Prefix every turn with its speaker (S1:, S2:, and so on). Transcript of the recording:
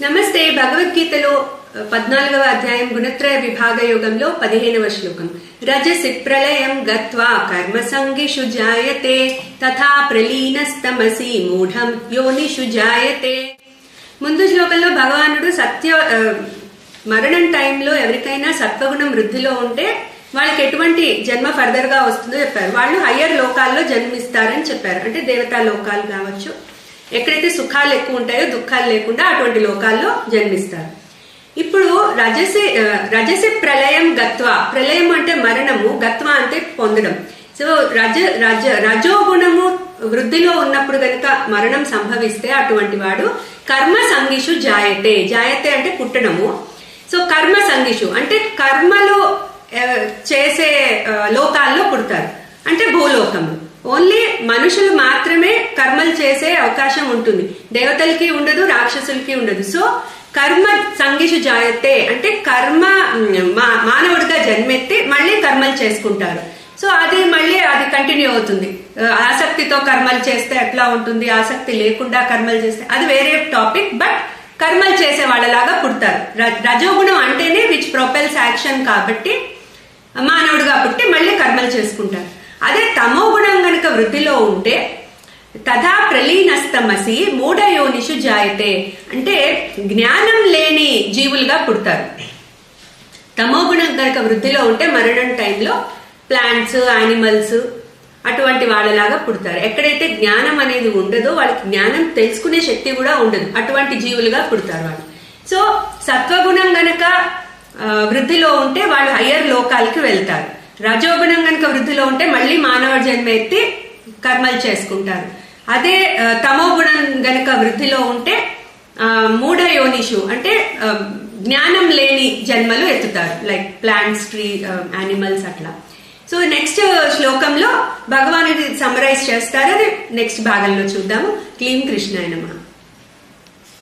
S1: నమస్తే. భగవద్గీతలో 14వ అధ్యాయం గుణత్రయ విభాగ యోగంలో 15వ శ్లోకం. రజసి ప్రళయం గత్వా కర్మ సంగిషు జాయతే తథా ప్రలీనస్తమసి మూఢం యోనిషు జాయతే. ముందు శ్లోకంలో భగవానుడు మరణం టైంలో ఎవరికైనా సత్వగుణం వృద్ధిలో ఉంటే వాళ్ళకి ఎటువంటి జన్మ ఫర్దర్ గా వస్తుందో చెప్పారు. వాళ్ళు హయ్యర్ లోకాల్లో జన్మిస్తారని చెప్పారు. అంటే దేవతా లోకాలు కావచ్చు, ఎక్కడైతే సుఖాలు ఎక్కువ ఉంటాయో దుఃఖాలు లేకుండా అటువంటి లోకాల్లో జన్మిస్తారు. ఇప్పుడు రజసి ప్రళయం గత్వా, ప్రళయం అంటే మరణము, గత్వా అంటే పొందడం. సో రజోగుణము వృద్ధిలో ఉన్నప్పుడు గనుక మరణం సంభవిస్తే అటువంటి వాడు కర్మ సంగిషు జాయతే. జాయతే అంటే పుట్టడము. సో కర్మ సంగిషు అంటే కర్మలు చేసే లోకాల్లో పుడతారు, అంటే భూలోకము. ఓన్లీ మనుషులు మాత్రమే కర్మలు చేసే అవకాశం ఉంటుంది, దేవతలకి ఉండదు, రాక్షసులకి ఉండదు. సో కర్మ సంగిషు జాయతే అంటే కర్మ మానవుడిగా జన్మెత్తి మళ్ళీ కర్మలు చేసుకుంటారు. సో అది మళ్ళీ అది కంటిన్యూ అవుతుంది. ఆసక్తితో కర్మలు చేస్తే ఎట్లా ఉంటుంది, ఆసక్తి లేకుండా కర్మలు చేస్తే అది వేరే టాపిక్. బట్ కర్మలు చేసే వాళ్ళలాగా పుడతారు. రజోగుణం అంటేనే విచ్ ప్రొపెల్స్ యాక్షన్ కాబట్టి మానవుడిగా పుట్టి మళ్ళీ కర్మలు చేసుకుంటారు. అదే తమో గుణం గనక వృద్ధిలో ఉంటే తథా ప్రలీనస్తమసి మూఢయోనిషు జాయతే అంటే జ్ఞానం లేని జీవులుగా పుడతారు. తమో గుణం గనక వృద్ధిలో ఉంటే మరణం టైంలో ప్లాంట్స్, యానిమల్స్ అటువంటి వాళ్ళలాగా పుడతారు. ఎక్కడైతే జ్ఞానం అనేది ఉండదో వాళ్ళకి జ్ఞానం తెలుసుకునే శక్తి కూడా ఉండదు, అటువంటి జీవులుగా పుడతారు వాళ్ళు. సో సత్వగుణం గనక వృద్ధిలో ఉంటే వాళ్ళు హయ్యర్ లోకాలకి వెళ్తారు. రజోగుణం గనక వృద్ధిలో ఉంటే మళ్ళీ మానవ జన్మ ఎత్తి కర్మలు చేసుకుంటారు. అదే తమో గుణం గనక వృద్ధిలో ఉంటే మూఢయోనిషు అంటే జ్ఞానం లేని జన్మలు ఎత్తుతారు, లైక్ ప్లాంట్స్, ట్రీ, యానిమల్స్ అట్లా. సో నెక్స్ట్ శ్లోకంలో భగవానుడి సమరైజ్ చేస్తారు, అది నెక్స్ట్ భాగంలో చూద్దాము. క్లీం కృష్ణాయ నమః.